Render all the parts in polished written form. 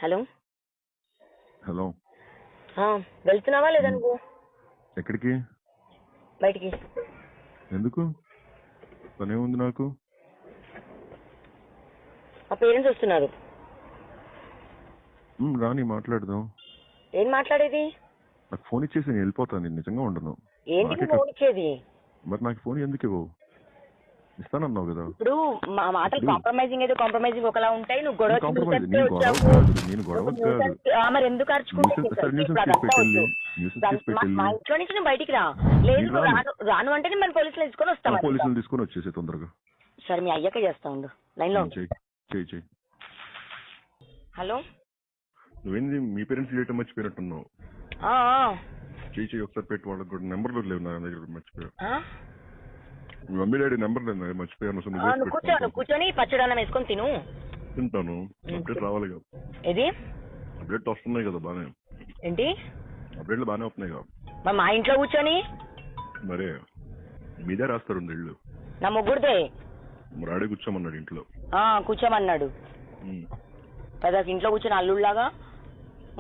Hello hello. వెళ్తున్నావా లేదా నువ్వు? ఎక్కడికి? బయటికి. ఎందుకు? పనేముంది నాకు? మా పేరెంట్స్ వస్తున్నారు. రాని మాట్లాడదాం. ఏం మాట్లాడేది? నాకు ఫోన్ ఇచ్చేసి నేను వెళ్ళిపోతాను. నేను నిజంగా ఉండను. ఏంటి ఫోన్ ఇచ్చేది? మరి నాకు ఫోన్ ఎందుకు ఇవ్వవు? ఇస్తానన్నావు కదా. ఇప్పుడు మా మాటలు కాంప్రమైజింగ్ అయితే కాంప్రమైజింగ్ ఒకలా ఉంటాయి. నువ్వు గొడవ మరి ఎందుకు అరుచుకుంటే మా ఇంట్లో నుంచి నువ్వు బయటికి రా. లేదు రాను అంటే మరి పోలీసులు తీసుకొని వస్తాను. పోలీసులు తీసుకొని వచ్చేసి తొందరగా. సరే మీ అయ్యాక చేస్తా ఉండు. లైన్ లో చెయ్యి. హలో. నువ్వేంది మీ పేరెంట్స్ చేయటం మర్చిపోయినట్టున్నావు. చెయ్యి ఒకసారి పెట్టి వాళ్ళకి కూడా నెంబర్లు లేవు నా దగ్గర. మర్చిపోయా. మీ మమ్మీ డాడీ నెంబర్ లేదు మర్చిపోయాను. కూర్చొని పచ్చడన్నం వేసుకొని తింటాను. అప్డేట్ రావాలి కదా. ఏది అప్డేట్ వస్తున్నాయి కదా బానే. ఏంటి అప్డేట్లు బానే వస్తున్నాయి కదా. మరి మా ఇంట్లో కూర్చొని మరే మీదే రాస్తారు ఇళ్ళు. నా ముగ్గురిదే. మరి ఆడే కూర్చోమన్నాడు ఇంట్లో. కూర్చోమన్నాడు. పెద్ద ఇంట్లో కూర్చొని అల్లుళ్ళలాగా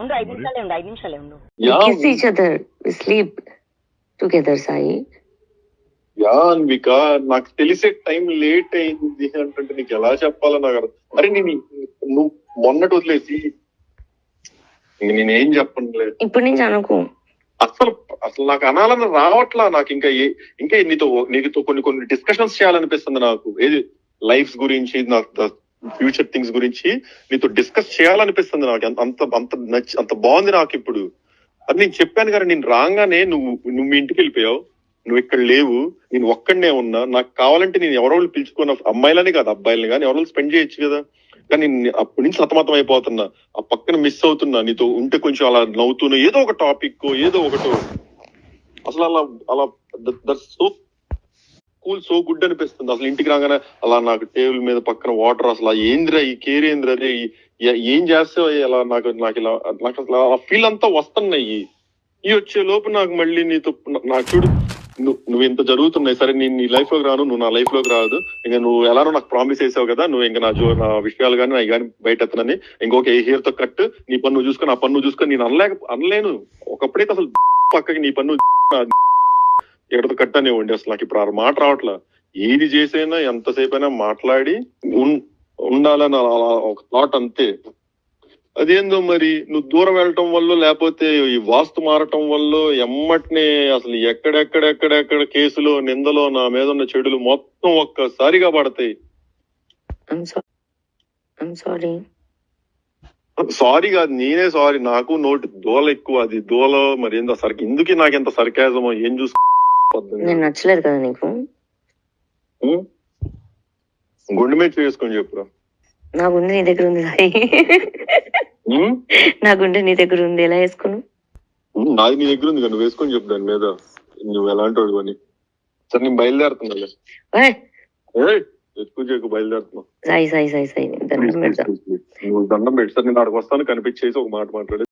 ఉండు. 5 నిమిషాలే ఉండు. అన్విక, నాకు తెలిసే టైం లేట్ అయింది అంటే నీకు ఎలా చెప్పాలో నాకు అర్థం. అరే నువ్వు మొన్నటి వదిలేసి నేనేం చెప్పనులేదు. ఇప్పుడు నుంచి అనుకో. అసలు నాకు అనాలని రావట్లా. నాకు ఇంకా నీతో కొన్ని డిస్కషన్స్ చేయాలనిపిస్తుంది నాకు. ఏది లైఫ్ గురించి, నాకు ఫ్యూచర్ థింగ్స్ గురించి నీతో డిస్కస్ చేయాలనిపిస్తుంది నాకు. అంత బాగుంది నాకు ఇప్పుడు. అది నేను చెప్పాను కదా, నేను రాగానే నువ్వు మీ ఇంటికి వెళ్ళిపోయావు. నువ్వు ఇక్కడ లేవు, నేను ఒక్కడనే ఉన్నా. నాకు కావాలంటే నేను ఎవరో పిలుచుకున్న అమ్మాయిలని కాదు అబ్బాయిలని కానీ ఎవరో స్పెండ్ చేయొచ్చు కదా. కానీ అప్పటి నుంచి సతమతం అయిపోతున్నా. ఆ పక్కన మిస్ అవుతున్నా. నీతో ఉంటే కొంచెం అలా నవ్వుతున్నా, ఏదో ఒక టాపిక్ ఏదో ఒకటో. అసలు అలా సో కూల్, సో గుడ్ అనిపిస్తుంది. అసలు ఇంటికి రాగానే అలా నాకు టేబుల్ మీద పక్కన వాటర్, అసలు ఏంద్రా ఈ కేర్ ఏంద్రా, రే ఏం చేస్తావు అలా నాకు అసలు ఆ ఫీల్ అంతా వస్తున్నాయి. ఈ వచ్చే లోపు నాకు మళ్ళీ నీతో నాకు చూడు, నువ్వు ఇంత జరుగుతున్నాయి. సరే నేను నీ లైఫ్ లోకి రాను, నువ్వు నా లైఫ్ లోకి రాదు. ఇంకా నువ్వు ఎలానో నాకు ప్రామిస్ చేసావు కదా, నువ్వు ఇంకా నా విషయాలు కానీ అవి కానీ బయట ఎత్తనని ఇంకొక హెయిర్ తో కట్, నీ పన్ను చూసుకొని ఆ పన్ను చూసుకొని నేను అనలేను. ఒకప్పుడైతే అసలు పక్కకి నీ పన్ను ఎక్కడితో కట్ అనేవ్వండి. అసలు నాకు ఇప్పుడు ఆ మాట రావట్లా. ఏది చేసైనా ఎంతసేపు అయినా మాట్లాడి ఉండాలని ఒక థాట్ అంతే. అదేందో మరి నువ్వు దూరం వెళ్ళటం వల్ల, లేకపోతే ఈ వాస్తు మారటం వల్ల ఎమ్మటినే అసలు ఎక్కడెక్కడ కేసులో నిందలో నా మీద ఉన్న చెడులు మొత్తం ఒక్కసారిగా పడతాయి. సారీ కాదు, నేనే సారీ. నాకు నోటి దోల ఎక్కువ. అది దోల మరి ఏందో ఎందుకు నాకు ఎంత సర్కాజమో ఏం నచ్చలేదు కదా నీకు. గుండె మీద చేసుకొని చెప్పురా. నా గుండె నీ దగ్గర ఉంది. నా గుండె నీ దగ్గర ఉంది, ఎలా వేసుకున్నావు? నాది నీ దగ్గర ఉంది, నువ్వు వేసుకొని చెప్పు దాని మీద. నువ్వు ఎలాంటి వాడు అని. సరే నేను బయలుదేరుతున్నా. ఎక్కువ బయలుదేరుతున్నా. సాయి దండం పెడతా. నువ్వు దండం పెట్టి సార్ నేను అక్కడికి వస్తాను, కనిపించేసి ఒక మాట మాట్లాడి